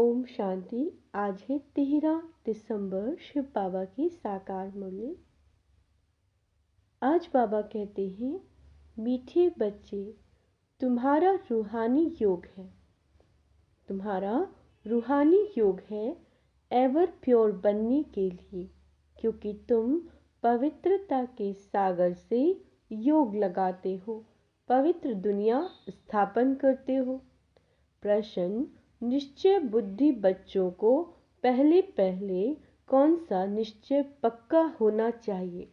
ओम शांति। आज है 13 दिसंबर, शिव बाबा की साकार मुरली। आज बाबा कहते हैं, मीठे बच्चे, तुम्हारा रूहानी योग है। तुम्हारा रूहानी योग है एवर प्योर बनने के लिए, क्योंकि तुम पवित्रता के सागर से योग लगाते हो, पवित्र दुनिया स्थापन करते हो। प्रश्न: निश्चय बुद्धि बच्चों को पहले पहले कौन सा निश्चय पक्का होना चाहिए?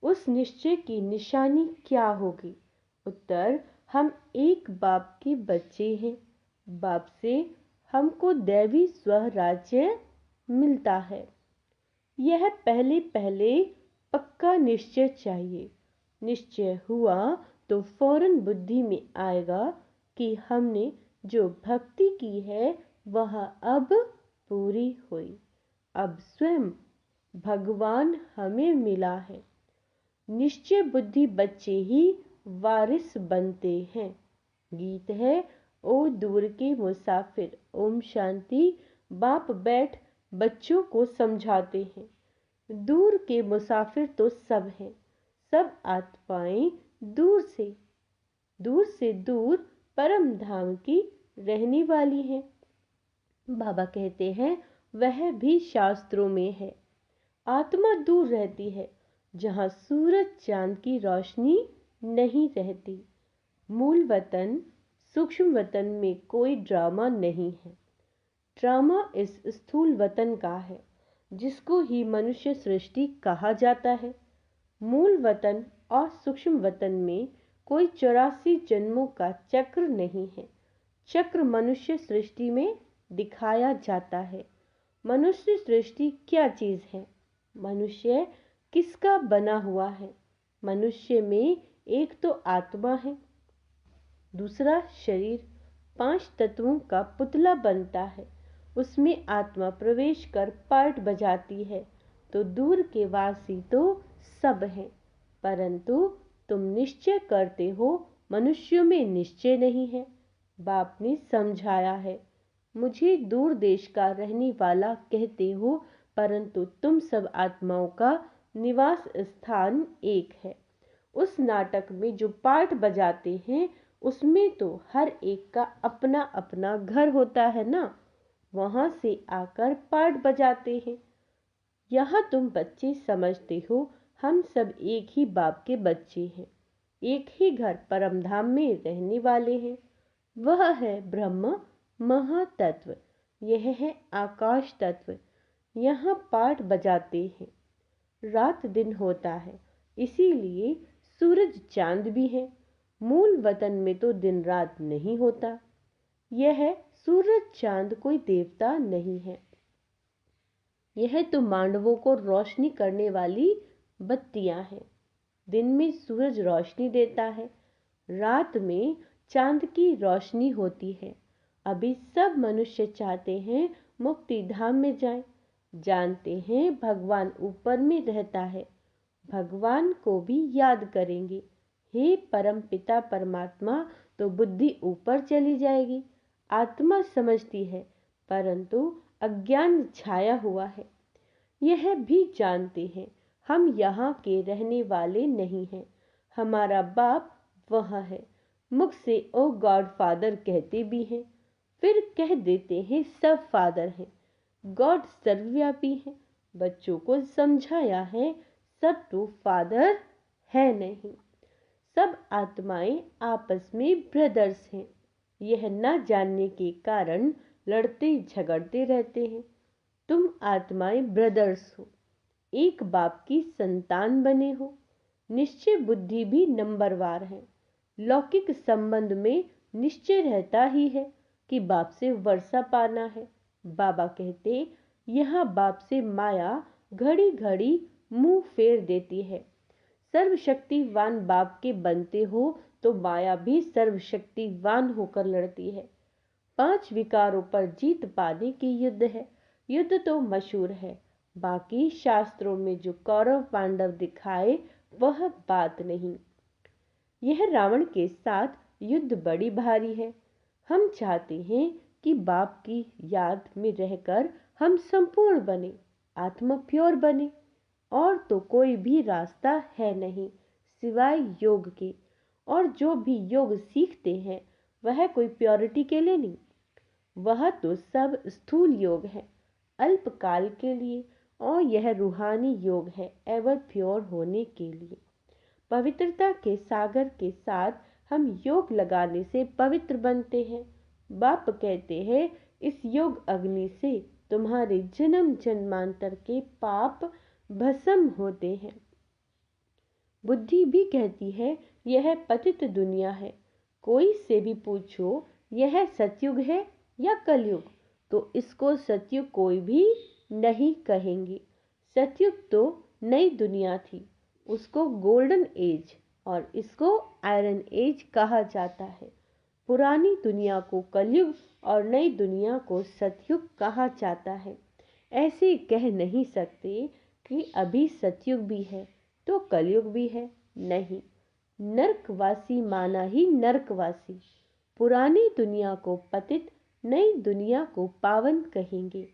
उस निश्चय की निशानी क्या होगी? उत्तर: हम एक बाप के बच्चे हैं। बाप से हमको दैवी स्वराज्य मिलता है। यह पहले पहले पक्का निश्चय चाहिए। निश्चय हुआ तो फौरन बुद्धि में आएगा कि हमने जो भक्ति की है वह अब पूरी हुई। अब स्वयं भगवान हमें मिला है। निश्चय बुद्धि बच्चे ही वारिस बनते हैं। गीत है, ओ दूर के मुसाफिर। ओम शांति। बाप बैठ बच्चों को समझाते हैं, दूर के मुसाफिर तो सब हैं। सब आत्माएं दूर से दूर परम धाम की रहने वाली हैं। बाबा कहते हैं, वह भी शास्त्रों में है। आत्मा दूर रहती है जहां सूरज चांद की रोशनी नहीं रहती। मूल वतन सूक्ष्म वतन में कोई ड्रामा नहीं है। ड्रामा इस स्थूल वतन का है, जिसको ही मनुष्य सृष्टि कहा जाता है। मूल वतन और सूक्ष्म वतन में कोई 84 जन्मों का चक्र नहीं है। चक्र मनुष्य सृष्टि में दिखाया जाता है। मनुष्य सृष्टि क्या चीज है? मनुष्य किसका बना हुआ है? मनुष्य में एक तो आत्मा है, दूसरा शरीर। 5 तत्वों का पुतला बनता है। उसमें आत्मा प्रवेश कर पार्ट बजाती है। तो दूर के वासी तो सब हैं, परंतु तुम निश्चय करते हो मनुष्यों में निश्चय नहीं है। बाप ने समझाया है, मुझे दूर देश का रहने वाला कहते हो, परंतु तुम सब आत्माओं का निवास स्थान एक है। उस नाटक में जो पार्ट बजाते हैं, उसमें तो हर एक का अपना अपना घर होता है ना, वहां से आकर पार्ट बजाते हैं। यहाँ तुम बच्चे समझते हो हम सब एक ही बाप के बच्चे हैं, एक ही घर परमधाम में रहने वाले हैं। वह है ब्रह्म महातत्व, यह है आकाश तत्व। यहाँ पाठ बजाते हैं। रात दिन होता है, इसीलिए सूरज चांद भी है। मूल वतन में तो दिन रात नहीं होता। यह सूरज चांद कोई देवता नहीं है। यह तो मानवों को रोशनी करने वाली बत्तियां हैं। दिन में सूरज रोशनी देता है, रात में चांद की रोशनी होती है। अभी सब मनुष्य चाहते हैं मुक्ति धाम में जाएं, जानते हैं भगवान ऊपर में रहता है। भगवान को भी याद करेंगे, हे परम पिता परमात्मा, तो बुद्धि ऊपर चली जाएगी। आत्मा समझती है, परंतु अज्ञान छाया हुआ है। यह भी जानते हैं हम यहाँ के रहने वाले नहीं हैं। हमारा बाप वह है। मुख से ओ गॉड फादर कहते भी हैं, फिर कह देते हैं सब फादर हैं। गॉड सर्वव्यापी है। बच्चों को समझाया है, सब तो फादर है नहीं। सब आत्माएं आपस में ब्रदर्स हैं। यह न जानने के कारण लड़ते झगड़ते रहते हैं। तुम आत्माएं ब्रदर्स हो, एक बाप की संतान बने हो। निश्चय बुद्धि भी नंबरवार है। लौकिक संबंध में निश्चय रहता ही है कि बाप से वर्षा पाना है। बाबा कहते, यहाँ बाप से माया घड़ी घड़ी मुंह फेर देती है। सर्वशक्तिवान बाप के बनते हो तो माया भी सर्वशक्तिवान होकर लड़ती है। 5 विकारों पर जीत पाने की युद्ध है। युद्ध तो मशहूर है, बाकी शास्त्रों में जो कौरव पांडव दिखाए वह बात नहीं। यह रावण के साथ युद्ध बड़ी भारी है। हम चाहते हैं कि बाप की याद में रहकर हम संपूर्ण बने, आत्मा प्योर बने। और तो कोई भी रास्ता है नहीं सिवाय योग के। और जो भी योग सीखते हैं वह कोई प्योरिटी के लिए नहीं, वह तो सब स्थूल योग है, अल्पकाल के लिए। और यह रूहानी योग है एवर प्योर होने के लिए। पवित्रता के सागर के साथ हम योग लगाने से पवित्र बनते हैं। बाप कहते हैं इस योग अग्नि से तुम्हारे जन्म जन्मांतर के पाप भस्म होते हैं। बुद्धि भी कहती है यह पतित दुनिया है। कोई से भी पूछो यह सतयुग है या कलयुग, तो इसको सतयुग कोई भी नहीं कहेंगे। सतयुग तो नई दुनिया थी, उसको गोल्डन एज और इसको आयरन एज कहा जाता है। पुरानी दुनिया को कलयुग और नई दुनिया को सतयुग कहा जाता है। ऐसे कह नहीं सकते कि अभी सतयुग भी है तो कलयुग भी है, नहीं। नरकवासी माना ही नरकवासी। पुरानी दुनिया को पतित, नई दुनिया को पावन कहेंगे।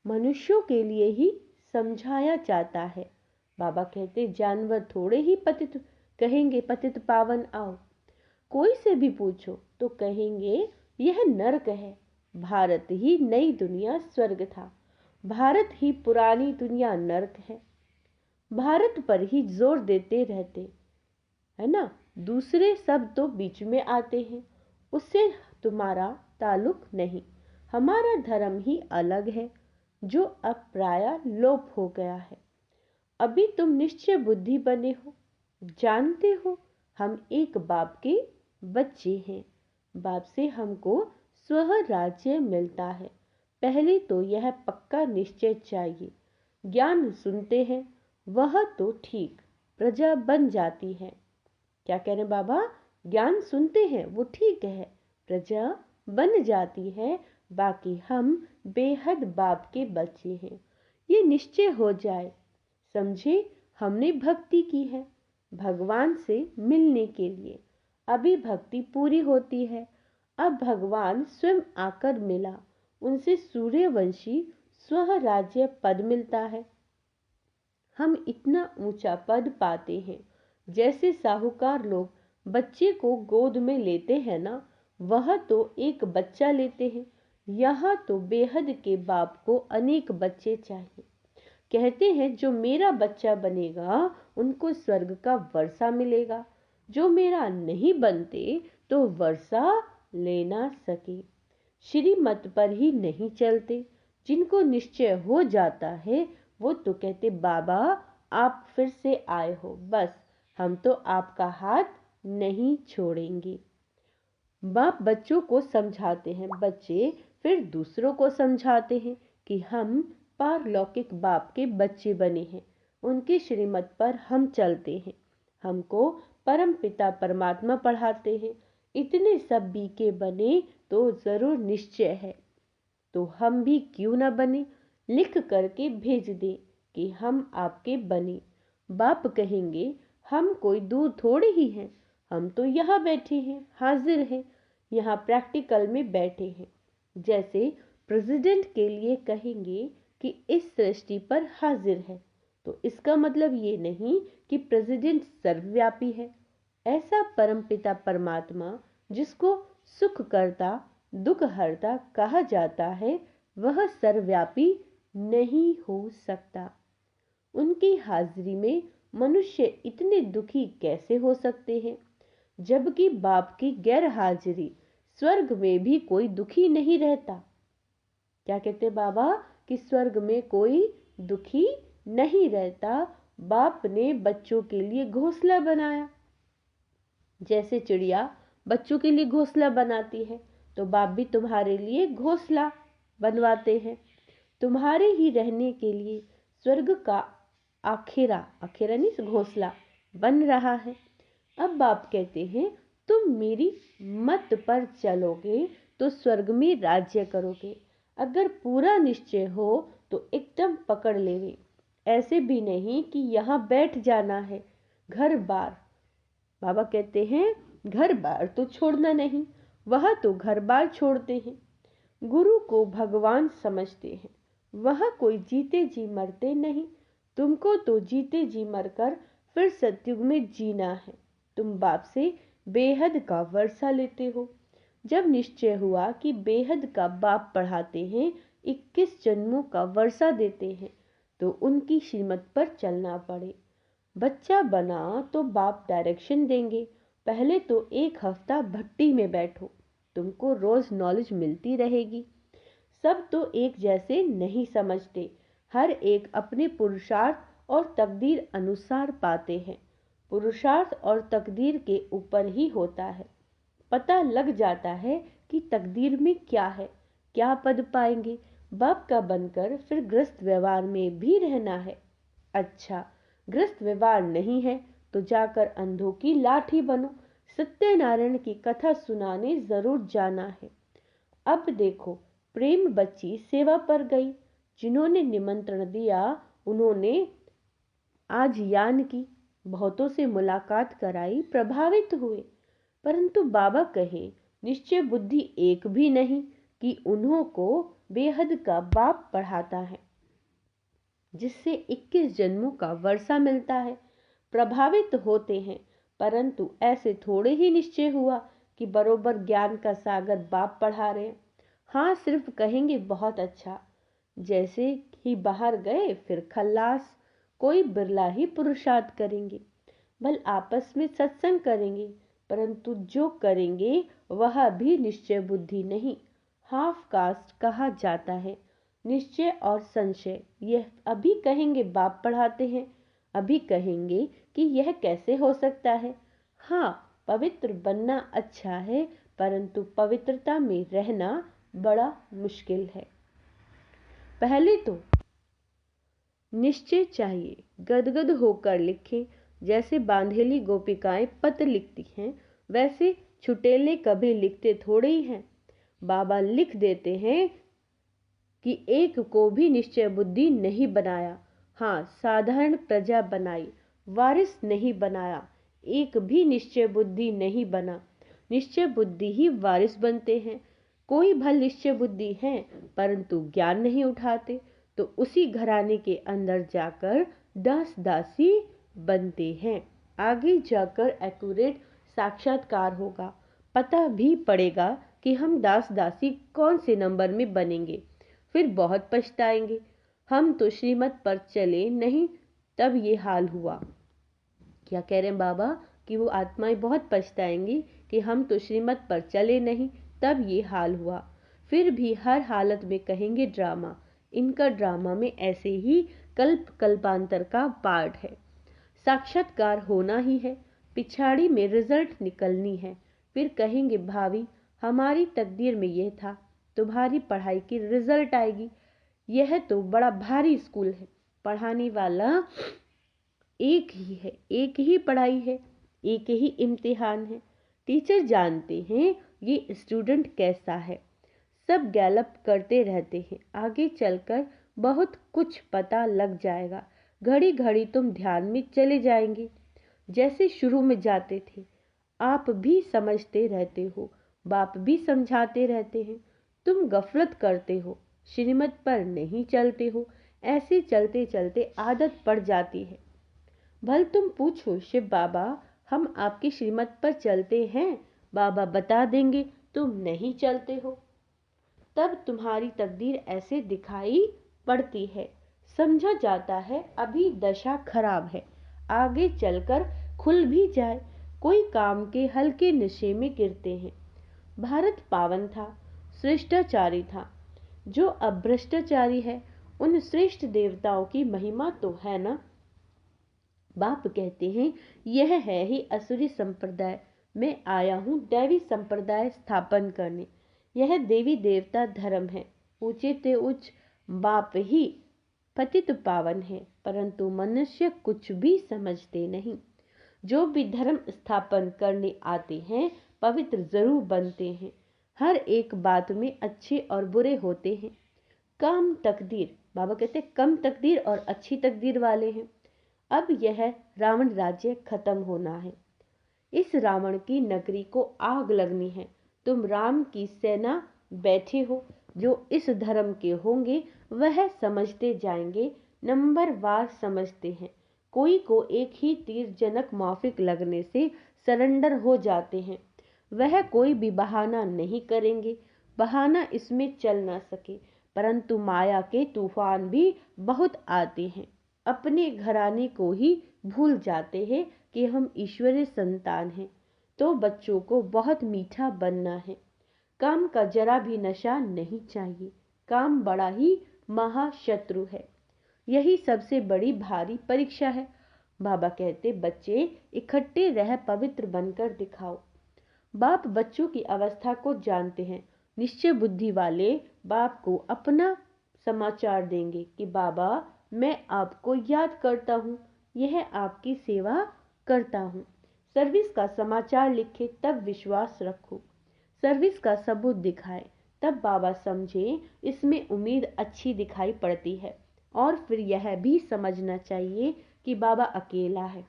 मनुष्यों के लिए ही समझाया जाता है। बाबा कहते जानवर थोड़े ही पतित कहेंगे, पतित पावन आओ। कोई से भी पूछो तो कहेंगे यह नरक है। भारत ही नई दुनिया स्वर्ग था, भारत ही पुरानी दुनिया नरक है। भारत पर ही जोर देते रहते है ना, दूसरे सब तो बीच में आते हैं, उससे तुम्हारा ताल्लुक नहीं। हमारा धर्म ही अलग है जो अब प्रायः लोप हो गया है। अभी तुम निश्चय बुद्धि बने हो, जानते हो हम एक बाप के बच्चे हैं। बाप से हमको स्व राज्य मिलता है। पहले तो यह पक्का निश्चय चाहिए। ज्ञान सुनते हैं वह तो ठीक, प्रजा बन जाती है। क्या कह रहे बाबा? ज्ञान सुनते हैं वो ठीक है, प्रजा बन जाती है। बाकी हम बेहद बाप के बच्चे हैं, ये निश्चय हो जाए। समझे, हमने भक्ति की है भगवान से मिलने के लिए। अभी भक्ति पूरी होती है, अब भगवान स्वयं आकर मिला, उनसे सूर्यवंशी स्व राज्य पद मिलता है। हम इतना ऊंचा पद पाते हैं। जैसे साहूकार लोग बच्चे को गोद में लेते हैं ना, वह तो एक बच्चा लेते हैं। यहाँ तो बेहद के बाप को अनेक बच्चे चाहिए। कहते हैं जो मेरा बच्चा बनेगा उनको स्वर्ग का वर्षा मिलेगा, जो मेरा नहीं बनते तो वर्षा ले ना सके। श्रीमत पर ही नहीं चलते। जिनको निश्चय हो जाता है वो तो कहते बाबा आप फिर से आए हो, बस हम तो आपका हाथ नहीं छोड़ेंगे। बाप बच्चों को समझाते हैं, बच्चे फिर दूसरों को समझाते हैं कि हम पारलौकिक बाप के बच्चे बने हैं, उनके श्रीमत पर हम चलते हैं। हमको परम पिता परमात्मा पढ़ाते हैं। इतने सब बीके बने तो जरूर निश्चय है, तो हम भी क्यों ना बने। लिख करके भेज दें कि हम आपके बने। बाप कहेंगे हम कोई दूर थोड़े ही हैं, हम तो यहाँ बैठे हैं, हाजिर हैं, यहाँ प्रैक्टिकल में बैठे हैं। जैसे प्रेसिडेंट के लिए कहेंगे कि इस सृष्टि पर हाजिर है, तो इसका मतलब ये नहीं कि प्रेसिडेंट सर्वव्यापी है। ऐसा परमपिता परमात्मा जिसको सुख करता दुख हरता कहा जाता है, वह सर्वव्यापी नहीं हो सकता। उनकी हाजिरी में मनुष्य इतने दुखी कैसे हो सकते हैं, जबकि बाप की गैर हाजिरी स्वर्ग में भी कोई दुखी नहीं रहता। क्या कहते बाबा कि स्वर्ग में कोई दुखी नहीं रहता। बाप ने बच्चों के लिए घोंसला बनाया। जैसे चिड़िया बच्चों के लिए घोंसला बनाती है, तो बाप भी तुम्हारे लिए घोंसला बनवाते हैं। तुम्हारे ही रहने के लिए स्वर्ग का आखेरा नहीं घोंसला बन रहा है। अब बाप कहते हैं तुम मेरी मत पर चलोगे तो स्वर्ग में राज्य करोगे। अगर पूरा निश्चय हो तो एकदम पकड़ लेवे, ऐसे भी नहीं कि यहाँ बैठ जाना है। घर बार बाबा कहते हैं घर बार तो छोड़ना नहीं, वह तो घर बार छोड़ते हैं। गुरु को भगवान समझते हैं। वह कोई जीते जी मरते नहीं। तुमको तो जीते जी मरकर फिर सतयुग में जीना है। तुम बाप से बेहद का वर्षा लेते हो। जब निश्चय हुआ कि बेहद का बाप पढ़ाते हैं, 21 जन्मों का वर्षा देते हैं, तो उनकी श्रीमत पर चलना पड़े। बच्चा बना तो बाप डायरेक्शन देंगे। पहले तो 1 हफ्ता भट्टी में बैठो, तुमको रोज नॉलेज मिलती रहेगी। सब तो एक जैसे नहीं समझते, हर एक अपने पुरुषार्थ और तकदीर अनुसार पाते हैं। पुरुषार्थ और तकदीर के ऊपर ही होता है। पता लग जाता है कि तकदीर में क्या है, क्या पद पाएंगे। बाप का बनकर फिर गृहस्थ व्यवहार में भी रहना है। अच्छा, गृहस्थ व्यवहार नहीं है तो जाकर अंधों की लाठी बनो। सत्यनारायण की कथा सुनाने जरूर जाना है। अब देखो, प्रेम बच्ची सेवा पर गई। जिन्होंने निमंत्रण दिया उन्होंने आज यान की, बहुतों से मुलाकात कराई, प्रभावित हुए। परंतु बाबा कहे निश्चय बुद्धि एक भी नहीं कि उन्हों को बेहद का बाप पढ़ाता है, जिससे 21 जन्मों का वर्षा मिलता है। प्रभावित होते हैं, परंतु ऐसे थोड़े ही निश्चय हुआ कि बरोबर ज्ञान का सागर बाप पढ़ा रहे। हाँ, सिर्फ कहेंगे बहुत अच्छा, जैसे ही बाहर गए फिर खल्लास। कोई बिरला ही पुरुषार्थ करेंगे, भल आपस में सत्संग करेंगे, परंतु जो करेंगे वह भी निश्चय बुद्धि नहीं, हाफ कास्ट कहा जाता है। निश्चय और संशय, यह अभी कहेंगे बाप पढ़ाते हैं, अभी कहेंगे कि यह कैसे हो सकता है। हाँ, पवित्र बनना अच्छा है, परंतु पवित्रता में रहना बड़ा मुश्किल है। पहले तो निश्चय चाहिए, गदगद होकर लिखें। जैसे बांधेली गोपिकाएं पत्र लिखती हैं, वैसे छुटेले कभी लिखते थोड़े ही हैं। बाबा लिख देते हैं कि एक को भी निश्चय बुद्धि नहीं बनाया। हाँ, साधारण प्रजा बनाई, वारिस नहीं बनाया। एक भी निश्चय बुद्धि नहीं बना। निश्चय बुद्धि ही वारिस बनते हैं। कोई भल निश्चय बुद्धि है परंतु ज्ञान नहीं उठाते, तो उसी घराने के अंदर जाकर दास दासी बनते हैं। आगे जाकर एक्यूरेट साक्षात्कार होगा, पता भी पड़ेगा कि हम दास दासी कौन से नंबर में बनेंगे। फिर बहुत पछताएंगे, हम तो श्रीमत पर चले नहीं तब ये हाल हुआ। क्या कह रहे हैं बाबा कि वो आत्माएं बहुत पछताएंगी कि हम तो श्रीमत पर चले नहीं तब ये हाल हुआ। फिर भी हर हालत में कहेंगे ड्रामा। इनका ड्रामा में ऐसे ही कल्प कल्पांतर का पार्ट है। साक्षात्कार होना ही है, पिछाड़ी में रिजल्ट निकलनी है। फिर कहेंगे भावी, हमारी तकदीर में यह था, तुम्हारी पढ़ाई की रिजल्ट आएगी। यह तो बड़ा भारी स्कूल है, पढ़ाने वाला एक ही है, एक ही पढ़ाई है, एक ही इम्तिहान है। टीचर जानते हैं ये स्टूडेंट कैसा है, सब गैलप करते रहते हैं। आगे चलकर बहुत कुछ पता लग जाएगा। घड़ी घड़ी तुम ध्यान में चले जाएंगे, जैसे शुरू में जाते थे। आप भी समझते रहते हो, बाप भी समझाते रहते हैं। तुम गफलत करते हो, श्रीमत पर नहीं चलते हो। ऐसे चलते चलते आदत पड़ जाती है। भल तुम पूछो शिव बाबा, हम आपकी श्रीमत पर चलते हैं? बाबा बता देंगे तुम नहीं चलते हो। तब तुम्हारी तकदीर ऐसे दिखाई पड़ती है, समझा जाता है अभी दशा खराब है, आगे चलकर खुल भी जाए। कोई काम के हल्के नशे में गिरते हैं। भारत पावन था, श्रेष्ठाचारी था। जो अब भ्रष्टाचारी है, उन श्रेष्ठ देवताओं की महिमा तो है ना। बाप कहते हैं यह है ही असुरी संप्रदाय, मैं आया हूँ दैवी संप्रदाय स्थापन करने। यह देवी देवता धर्म है, ऊंचे ते उच्च बाप ही पतित पावन है, परंतु मनुष्य कुछ भी समझते नहीं। जो भी धर्म स्थापन करने आते हैं पवित्र जरूर बनते हैं। हर एक बात में अच्छे और बुरे होते हैं। कम तकदीर, बाबा कहते हैं कम तकदीर और अच्छी तकदीर वाले हैं। अब यह रावण राज्य खत्म होना है। इस रावण की नगरी को आग लगनी है। तुम राम की सेना बैठे हो, जो इस धर्म के होंगे वह समझते जाएंगे, नंबर वार समझते हैं। कोई को एक ही तीर जनक माफिक लगने से सरेंडर हो जाते हैं। वह कोई भी बहाना नहीं करेंगे, बहाना इसमें चल ना सके। परंतु माया के तूफान भी बहुत आते हैं। अपने घराने को ही भूल जाते हैं कि हम ईश्वरीय संतान हैं। तो बच्चों को बहुत मीठा बनना है। काम का जरा भी नशा नहीं चाहिए। काम बड़ा ही महाशत्रु है। यही सबसे बड़ी भारी परीक्षा है। बाबा कहते, बच्चे इकट्ठे रह पवित्र बनकर दिखाओ। बाप बच्चों की अवस्था को जानते हैं। निश्चय बुद्धि वाले बाप को अपना समाचार देंगे कि बाबा, मैं आपको याद करता हूँ, यह आपकी सेवा करता हूँ। सर्विस का समाचार लिखे तब विश्वास रखो। सर्विस का सबूत दिखाए तब बाबा समझे इसमें उम्मीद अच्छी दिखाई पड़ती है। और फिर यह भी समझना चाहिए कि बाबा अकेला है।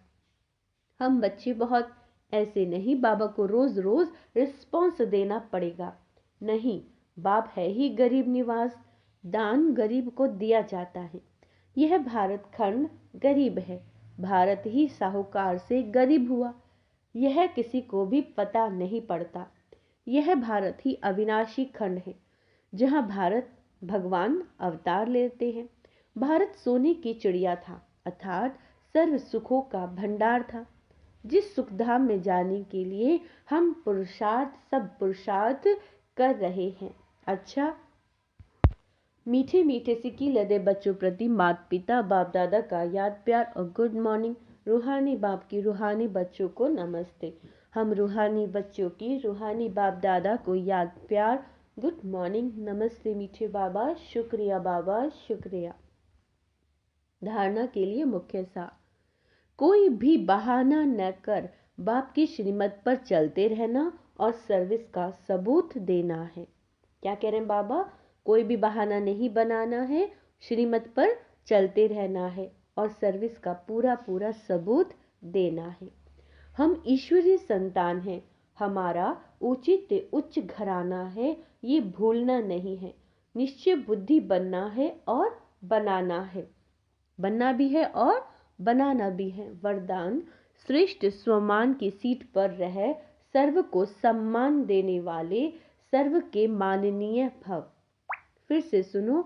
हम बच्चे बहुत ऐसे नहीं, बाबा को रोज रोज रिस्पॉन्स देना पड़ेगा। नहीं, बाप है ही गरीब निवास, दान गरीब को दिया जाता है। यह भारत खंड गरीब है। भारत ही साहूकार से गरीब हुआ, यह किसी को भी पता नहीं पड़ता। यह भारत ही अविनाशी खंड है, जहाँ भारत भगवान अवतार लेते हैं। भारत सोने की चिड़िया था, अर्थात सर्व सुखों का भंडार था। जिस सुखधाम में जाने के लिए हम सब पुरुषार्थ कर रहे हैं। अच्छा, मीठे मीठे सिक्की लदे बच्चों प्रति माता पिता बाप दादा का याद प्यार और गुड मॉर्निंग। रूहानी बाप की रूहानी बच्चों को नमस्ते। हम रूहानी बच्चों की रूहानी बाप दादा को याद प्यार, गुड मॉर्निंग, नमस्ते मीठे बाबा, शुक्रिया बाबा, शुक्रिया। धारणा के लिए मुख्य सार, कोई भी बहाना न कर बाप की श्रीमत पर चलते रहना और सर्विस का सबूत देना है। क्या कह रहे हैं बाबा? कोई भी बहाना नहीं बनाना है, श्रीमत पर चलते रहना है और सर्विस का पूरा पूरा सबूत देना है। हम ईश्वरीय संतान हैं, हमारा उचित उच्च घराना है, ये भूलना नहीं है। निश्चय बुद्धि बनना है और बनाना है, बनना भी है और बनाना भी है। वरदान, श्रेष्ठ स्वमान की सीट पर रह सर्व को सम्मान देने वाले सर्व के माननीय भव। फिर से सुनो,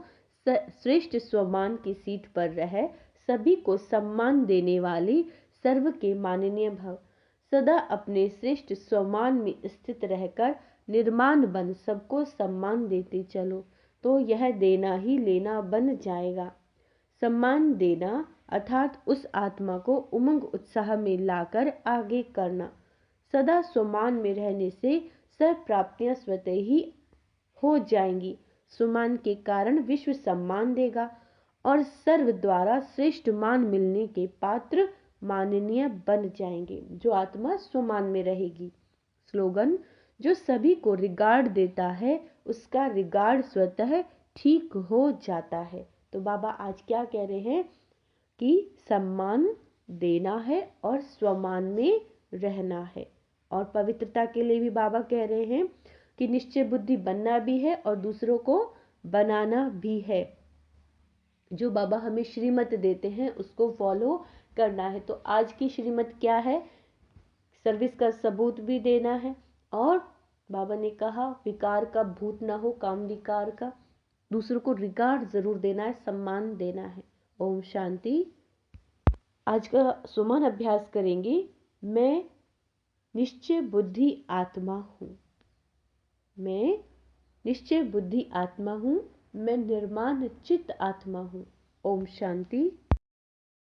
श्रेष्ठ स्वमान की सीट पर रह सभी को सम्मान देने वाले सर्व के माननीय भव। सदा अपने श्रेष्ठ स्वमान में स्थित रहकर निर्माण बन सबको सम्मान देते चलो, तो यह देना ही लेना बन जाएगा। सम्मान देना अर्थात उस आत्मा को उमंग उत्साह में लाकर आगे करना। सदा स्वमान में रहने से सब प्राप्तियां स्वतः ही हो जाएंगी। स्वमान के कारण विश्व सम्मान देगा और सर्व द्वारा श्रेष्ठ मान मिलने के पात्र माननीय बन जाएंगे, जो आत्मा स्वमान में रहेगी। स्लोगन, जो सभी को रिगार्ड देता है उसका रिगार्ड स्वतः ठीक हो जाता है। तो बाबा आज क्या कह रहे हैं कि सम्मान देना है और स्वमान में रहना है। और पवित्रता के लिए भी बाबा कह रहे हैं कि निश्चय बुद्धि बनना भी है और दूसरों को बनाना भी है। जो बाबा हमें श्रीमत देते हैं उसको फॉलो करना है। तो आज की श्रीमत क्या है? सर्विस का सबूत भी देना है और बाबा ने कहा विकार का भूत ना हो, काम विकार का। दूसरों को रिगार्ड जरूर देना है, सम्मान देना है। ओम शांति। आज का सुमन अभ्यास करेंगे। मैं निश्चय बुद्धि आत्मा हूँ। मैं निश्चय बुद्धि आत्मा हूँ। मैं निर्माण चित्त आत्मा हूँ। ओम शांति।